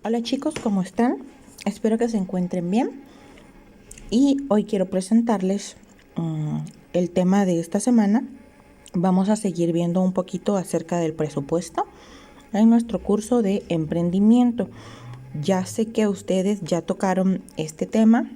Hola chicos, ¿cómo están? Espero que se encuentren bien. Y hoy quiero presentarles el tema de esta semana. Vamos a seguir viendo un poquito acerca del presupuesto en nuestro curso de emprendimiento. Ya sé que ustedes ya tocaron este tema,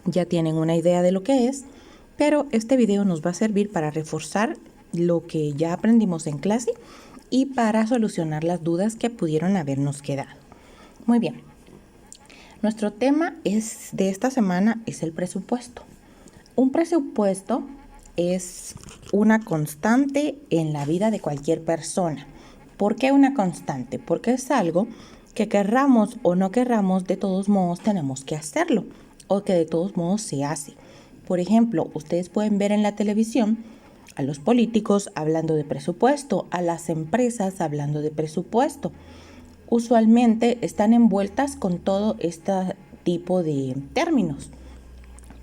ya tienen una idea de lo que es, pero este video nos va a servir para reforzar lo que ya aprendimos en clase y para solucionar las dudas que pudieron habernos quedado. Muy bien. Nuestro tema de esta semana es el presupuesto. Un presupuesto es una constante en la vida de cualquier persona. ¿Por qué una constante? Porque es algo que querramos o no querramos, de todos modos tenemos que hacerlo o que de todos modos se hace. Por ejemplo, ustedes pueden ver en la televisión a los políticos hablando de presupuesto, a las empresas hablando de presupuesto. Usualmente están envueltas con todo este tipo de términos.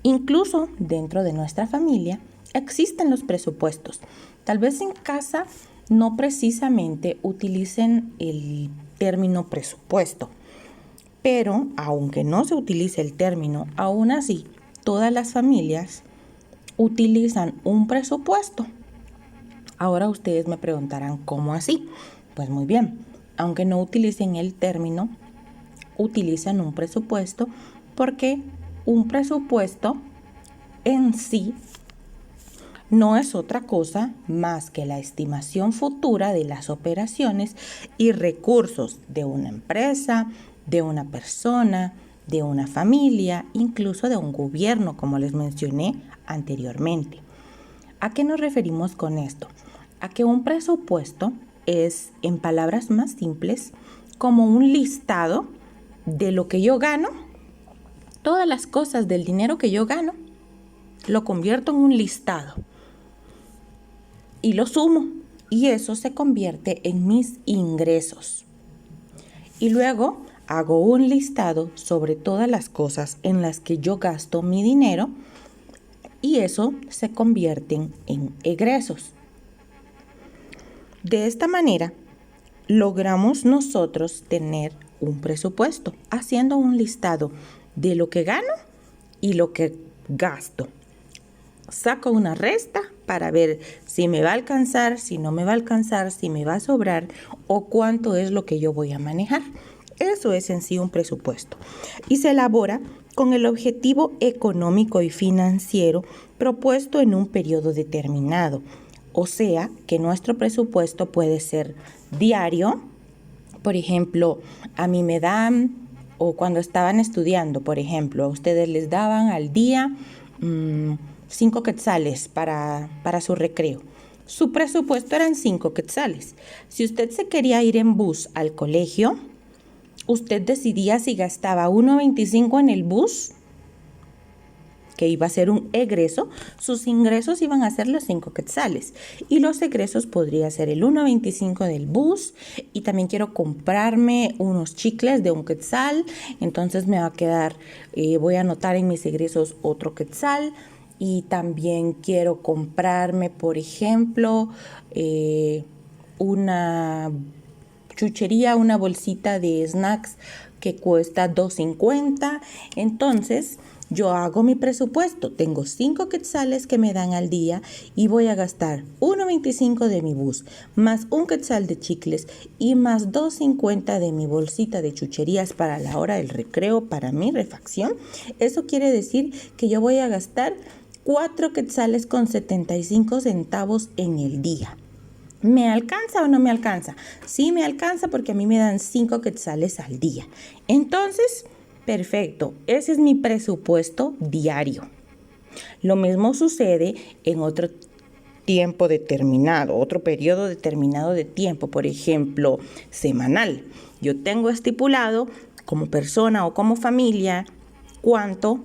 Incluso dentro de nuestra familia existen los presupuestos. Tal vez en casa no precisamente utilicen el término presupuesto, pero aunque no se utilice el término, aún así todas las familias utilizan un presupuesto. Ahora ustedes me preguntarán, ¿cómo así? Pues muy bien, aunque no utilicen el término, utilizan un presupuesto porque un presupuesto en sí no es otra cosa más que la estimación futura de las operaciones y recursos de una empresa, de una persona, de una familia, incluso de un gobierno, como les mencioné anteriormente. ¿A qué nos referimos con esto? A que un presupuesto es, en palabras más simples, como un listado de lo que yo gano, todas las cosas del dinero que yo gano, lo convierto en un listado y lo sumo, y eso se convierte en mis ingresos. Y luego hago un listado sobre todas las cosas en las que yo gasto mi dinero y eso se convierte en egresos. De esta manera, logramos nosotros tener un presupuesto, haciendo un listado de lo que gano y lo que gasto. Saco una resta para ver si me va a alcanzar, si no me va a alcanzar, si me va a sobrar o cuánto es lo que yo voy a manejar. Eso es en sí un presupuesto. Y se elabora con el objetivo económico y financiero propuesto en un periodo determinado. O sea, que nuestro presupuesto puede ser diario. Por ejemplo, a mí me dan, o cuando estaban estudiando, por ejemplo, a ustedes les daban al día 5 quetzales para su recreo. Su presupuesto eran 5 quetzales. Si usted se quería ir en bus al colegio, usted decidía si gastaba 1.25 en el bus, que iba a ser un egreso, sus ingresos iban a ser los 5 quetzales y los egresos podría ser el 1.25 del bus, y también quiero comprarme unos chicles de 1 quetzal, entonces me va a quedar, voy a anotar en mis egresos otro quetzal, y también quiero comprarme, por ejemplo, una chuchería, una bolsita de snacks que cuesta 2.50. Entonces yo hago mi presupuesto, tengo 5 quetzales que me dan al día y voy a gastar 1.25 de mi bus, más 1 quetzal de chicles y más 2.50 de mi bolsita de chucherías para la hora del recreo, para mi refacción. Eso quiere decir que yo voy a gastar 4 quetzales con 75 centavos en el día. ¿Me alcanza o no me alcanza? Sí me alcanza porque a mí me dan 5 quetzales al día. Entonces, perfecto, ese es mi presupuesto diario. Lo mismo sucede en otro tiempo determinado, otro periodo determinado de tiempo, por ejemplo, semanal. Yo tengo estipulado como persona o como familia cuánto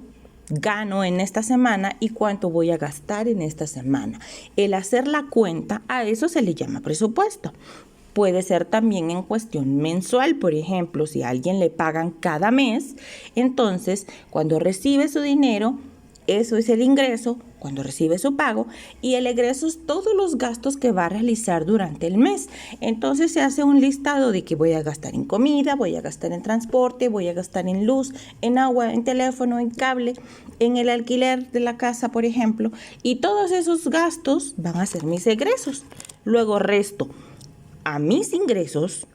gano en esta semana y cuánto voy a gastar en esta semana. El hacer la cuenta, a eso se le llama presupuesto. Puede ser también en cuestión mensual, por ejemplo, si a alguien le pagan cada mes, entonces cuando recibe su dinero, eso es el ingreso, cuando recibe su pago, y el egreso es todos los gastos que va a realizar durante el mes. Entonces se hace un listado de que voy a gastar en comida, voy a gastar en transporte, voy a gastar en luz, en agua, en teléfono, en cable, en el alquiler de la casa, por ejemplo, y todos esos gastos van a ser mis egresos. Luego resto a mis ingresos,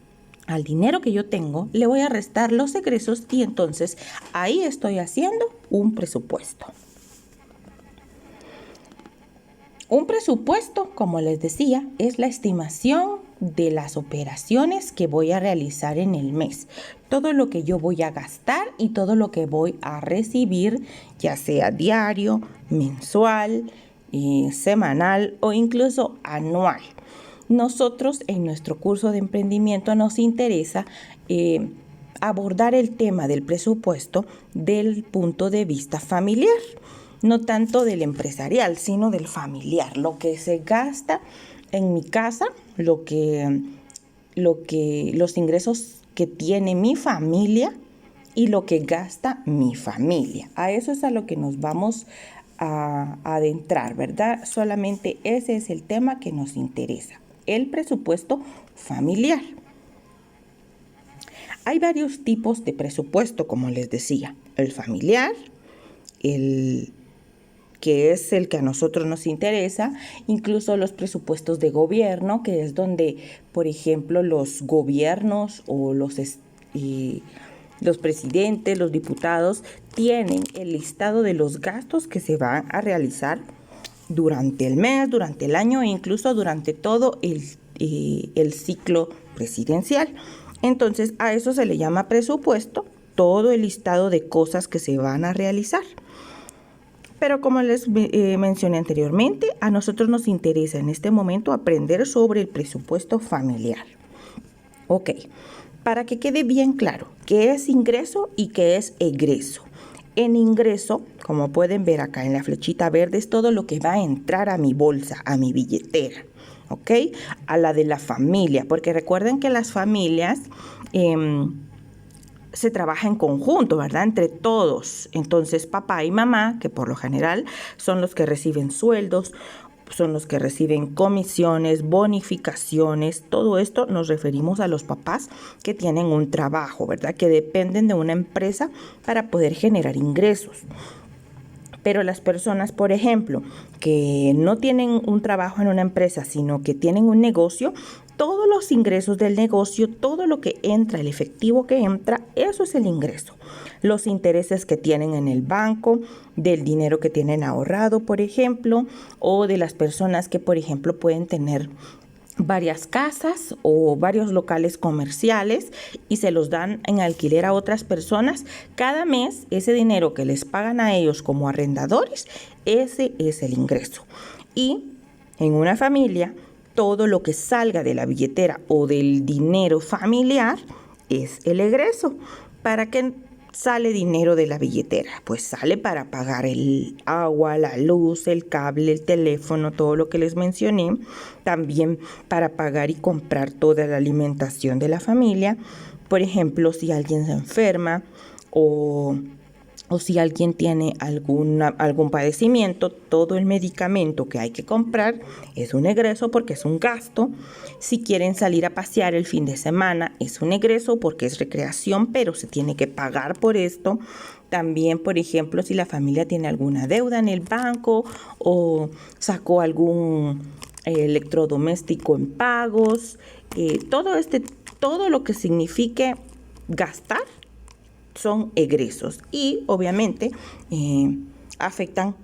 al dinero que yo tengo, le voy a restar los egresos y entonces ahí estoy haciendo un presupuesto. Un presupuesto, como les decía, es la estimación de las operaciones que voy a realizar en el mes. Todo lo que yo voy a gastar y todo lo que voy a recibir, ya sea diario, mensual, semanal o incluso anual. Nosotros en nuestro curso de emprendimiento nos interesa abordar el tema del presupuesto del punto de vista familiar. No tanto del empresarial, sino del familiar, lo que se gasta en mi casa, los ingresos que tiene mi familia y lo que gasta mi familia. A eso es a lo que nos vamos a adentrar, ¿verdad? Solamente ese es el tema que nos interesa, el presupuesto familiar. Hay varios tipos de presupuesto, como les decía, el familiar, que es el que a nosotros nos interesa, incluso los presupuestos de gobierno, que es donde, por ejemplo, los gobiernos o los presidentes, los diputados, tienen el listado de los gastos que se van a realizar durante el mes, durante el año e incluso durante todo el ciclo presidencial. Entonces, a eso se le llama presupuesto, todo el listado de cosas que se van a realizar. Pero como les mencioné anteriormente, a nosotros nos interesa en este momento aprender sobre el presupuesto familiar. Ok, para que quede bien claro qué es ingreso y qué es egreso. En ingreso, como pueden ver acá en la flechita verde, es todo lo que va a entrar a mi bolsa, a mi billetera, ¿ok? A la de la familia, porque recuerden que las familias se trabaja en conjunto, ¿verdad? Entre todos. Entonces, papá y mamá, que por lo general son los que reciben sueldos, son los que reciben comisiones, bonificaciones, todo esto nos referimos a los papás que tienen un trabajo, ¿verdad? Que dependen de una empresa para poder generar ingresos. Pero las personas, por ejemplo, que no tienen un trabajo en una empresa, sino que tienen un negocio, todos los ingresos del negocio, todo lo que entra, el efectivo que entra, eso es el ingreso. Los intereses que tienen en el banco, del dinero que tienen ahorrado, por ejemplo, o de las personas que, por ejemplo, pueden tener varias casas o varios locales comerciales y se los dan en alquiler a otras personas. Cada mes ese dinero que les pagan a ellos como arrendadores, ese es el ingreso. Y en una familia, todo lo que salga de la billetera o del dinero familiar es el egreso. ¿Para qué sale dinero de la billetera? Pues sale para pagar el agua, la luz, el cable, el teléfono, todo lo que les mencioné. También para pagar y comprar toda la alimentación de la familia. Por ejemplo, si alguien se enferma o si alguien tiene algún padecimiento, todo el medicamento que hay que comprar es un egreso porque es un gasto. Si quieren salir a pasear el fin de semana, es un egreso porque es recreación, pero se tiene que pagar por esto. También, por ejemplo, si la familia tiene alguna deuda en el banco o sacó algún electrodoméstico en pagos, todo lo que signifique gastar son egresos y obviamente afectan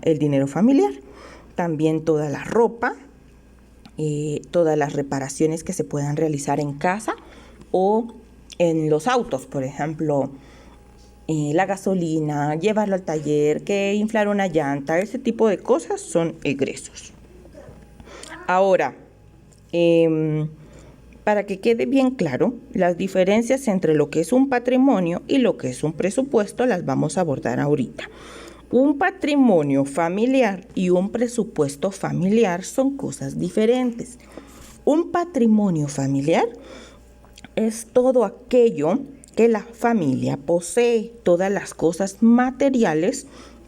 el dinero familiar. También toda la ropa, todas las reparaciones que se puedan realizar en casa o en los autos, por ejemplo, la gasolina, llevarlo al taller, que inflar una llanta, ese tipo de cosas son egresos. Ahora, para que quede bien claro, las diferencias entre lo que es un patrimonio y lo que es un presupuesto las vamos a abordar ahorita. Un patrimonio familiar y un presupuesto familiar son cosas diferentes. Un patrimonio familiar es todo aquello que la familia posee, todas las cosas materiales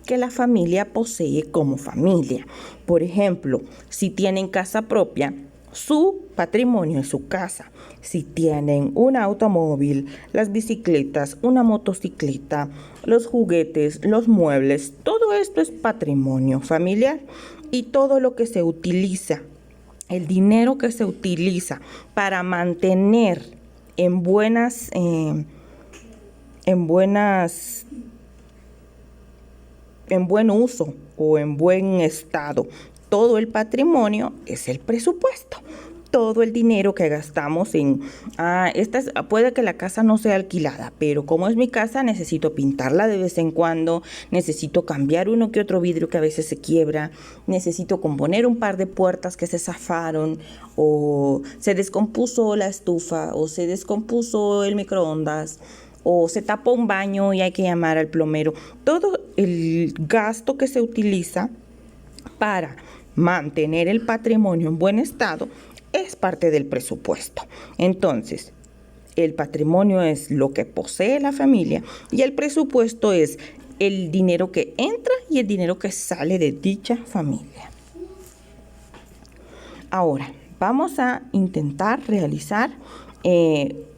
que la familia posee como familia. Por ejemplo, si tienen casa propia, su patrimonio es su casa. Si tienen un automóvil, las bicicletas, una motocicleta, los juguetes, los muebles, todo esto es patrimonio familiar. Y todo lo que se utiliza, el dinero que se utiliza para mantener en buen uso o en buen estado todo el patrimonio es el presupuesto. Todo el dinero que gastamos puede que la casa no sea alquilada, pero como es mi casa, necesito pintarla de vez en cuando, necesito cambiar uno que otro vidrio que a veces se quiebra, necesito componer un par de puertas que se zafaron, o se descompuso la estufa, o se descompuso el microondas, o se tapó un baño y hay que llamar al plomero. Todo el gasto que se utiliza para mantener el patrimonio en buen estado es parte del presupuesto. Entonces, el patrimonio es lo que posee la familia y el presupuesto es el dinero que entra y el dinero que sale de dicha familia. Ahora, vamos a intentar realizar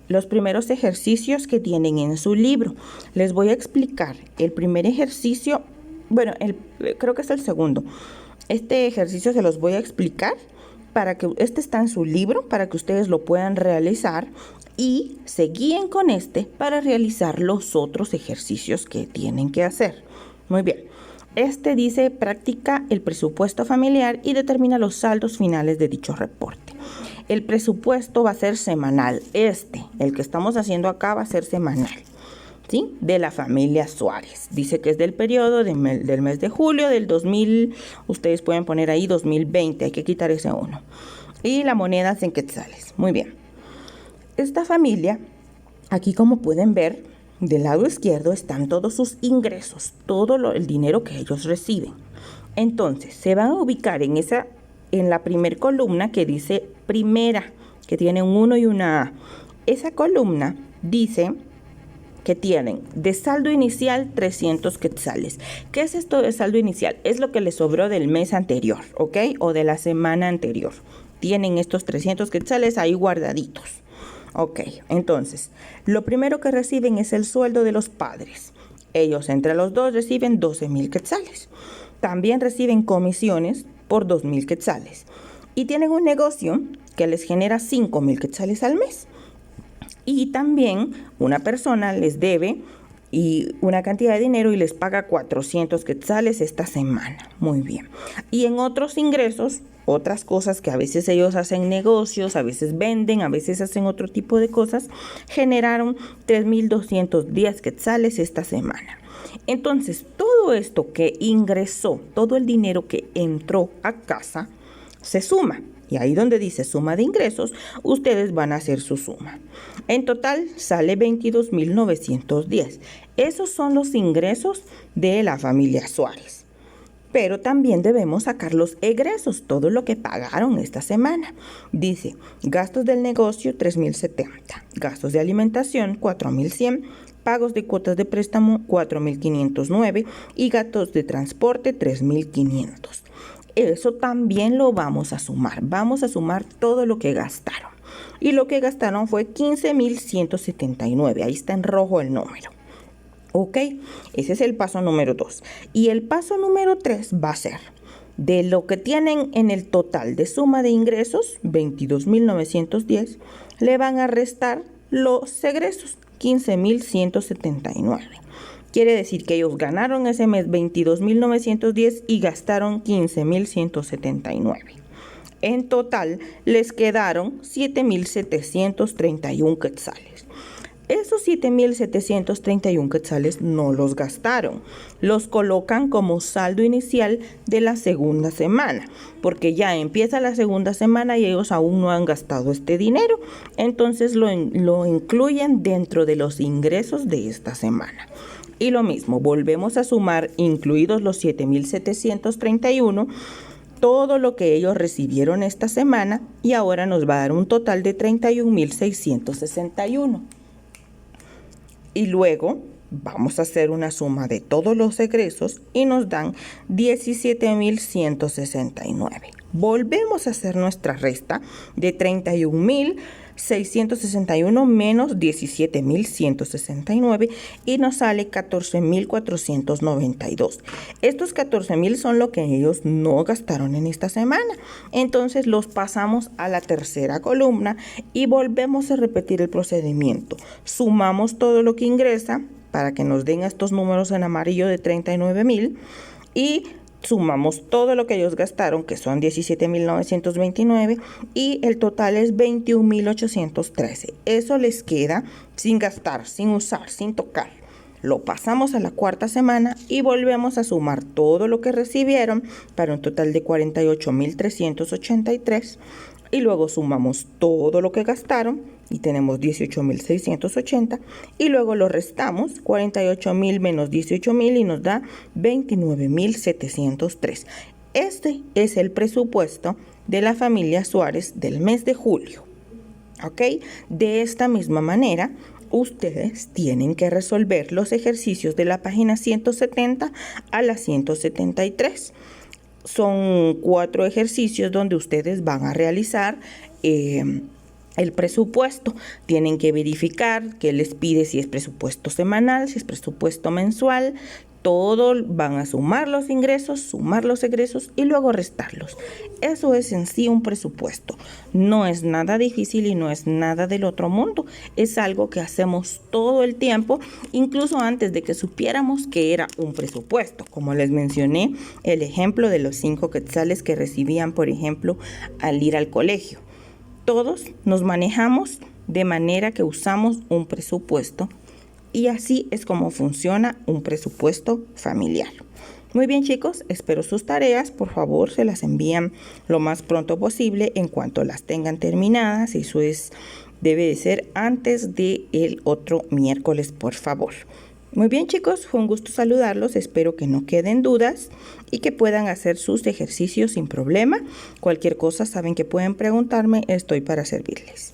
los primeros ejercicios que tienen en su libro. Les voy a explicar el primer ejercicio, creo que es el segundo. Este ejercicio se los voy a explicar este está en su libro, para que ustedes lo puedan realizar y se guíen con este para realizar los otros ejercicios que tienen que hacer. Muy bien. Este dice: practica el presupuesto familiar y determina los saldos finales de dicho reporte. El presupuesto va a ser semanal. El que estamos haciendo acá, va a ser semanal, ¿sí? De la familia Suárez. Dice que es del periodo del mes de julio del 2000. Ustedes pueden poner ahí 2020. Hay que quitar ese 1. Y la moneda es en quetzales. Muy bien. Esta familia, aquí como pueden ver, del lado izquierdo están todos sus ingresos, el dinero que ellos reciben. Entonces, se van a ubicar en la primer columna que dice primera, que tiene un 1 y una A. Esa columna dice que tienen de saldo inicial 300 quetzales. ¿Qué es esto de saldo inicial? Es lo que les sobró del mes anterior, ¿ok? O de la semana anterior. Tienen estos 300 quetzales ahí guardaditos. Ok, entonces, lo primero que reciben es el sueldo de los padres. Ellos entre los dos reciben 12,000 quetzales. También reciben comisiones por 2,000 quetzales. Y tienen un negocio que les genera 5,000 quetzales al mes. Y también una persona les debe una cantidad de dinero y les paga 400 quetzales esta semana. Muy bien. Y en otros ingresos, otras cosas que a veces ellos hacen negocios, a veces venden, a veces hacen otro tipo de cosas, generaron 3,210 quetzales esta semana. Entonces, todo esto que ingresó, todo el dinero que entró a casa, se suma. Y ahí donde dice suma de ingresos, ustedes van a hacer su suma. En total sale 22,910. Esos son los ingresos de la familia Suárez. Pero también debemos sacar los egresos, todo lo que pagaron esta semana. Dice, gastos del negocio 3,070, gastos de alimentación 4,100, pagos de cuotas de préstamo 4,509 y gastos de transporte 3,500. Eso también lo vamos a sumar. Vamos a sumar todo lo que gastaron. Y lo que gastaron fue 15,179. Ahí está en rojo el número. Ok, ese es el paso número 2. Y el paso número 3 va a ser de lo que tienen en el total de suma de ingresos, 22,910, le van a restar los egresos, 15,179. Quiere decir que ellos ganaron ese mes 22,910 y gastaron 15,179. En total les quedaron 7,731 quetzales. Esos 7,731 quetzales no los gastaron. Los colocan como saldo inicial de la segunda semana, porque ya empieza la segunda semana y ellos aún no han gastado este dinero. Entonces lo incluyen dentro de los ingresos de esta semana. Y lo mismo, volvemos a sumar, incluidos los 7,731, todo lo que ellos recibieron esta semana, y ahora nos va a dar un total de 31,661. Y luego Vamos a hacer una suma de todos los egresos y nos dan 17.169. Volvemos a hacer nuestra resta de 31.661 menos 17.169 y nos sale 14.492. Estos 14.000 son lo que ellos no gastaron en esta semana. Entonces los pasamos a la tercera columna y volvemos a repetir el procedimiento. Sumamos todo lo que ingresa para que nos den estos números en amarillo de 39.000 y sumamos todo lo que ellos gastaron, que son 17.929, y el total es 21.813. Eso les queda sin gastar, sin usar, sin tocar. Lo pasamos a la cuarta semana y volvemos a sumar todo lo que recibieron para un total de 48.383. Y luego sumamos todo lo que gastaron y tenemos 18.680 y luego lo restamos 48.000 menos 18.000 y nos da 29.703. Este es el presupuesto de la familia Suárez del mes de julio. ¿Ok? De esta misma manera, ustedes tienen que resolver los ejercicios de la página 170 a la 173. Son 4 ejercicios donde ustedes van a realizar el presupuesto. Tienen que verificar que les pide si es presupuesto semanal, si es presupuesto mensual. Todo van a sumar los ingresos, sumar los egresos y luego restarlos. Eso es en sí un presupuesto. No es nada difícil y no es nada del otro mundo. Es algo que hacemos todo el tiempo, incluso antes de que supiéramos que era un presupuesto. Como les mencioné, el ejemplo de los 5 quetzales que recibían, por ejemplo, al ir al colegio. Todos nos manejamos de manera que usamos un presupuesto. Y así es como funciona un presupuesto familiar. Muy bien, chicos, espero sus tareas. Por favor, se las envían lo más pronto posible en cuanto las tengan terminadas. Eso debe de ser antes del otro miércoles, por favor. Muy bien, chicos, fue un gusto saludarlos. Espero que no queden dudas y que puedan hacer sus ejercicios sin problema. Cualquier cosa saben que pueden preguntarme. Estoy para servirles.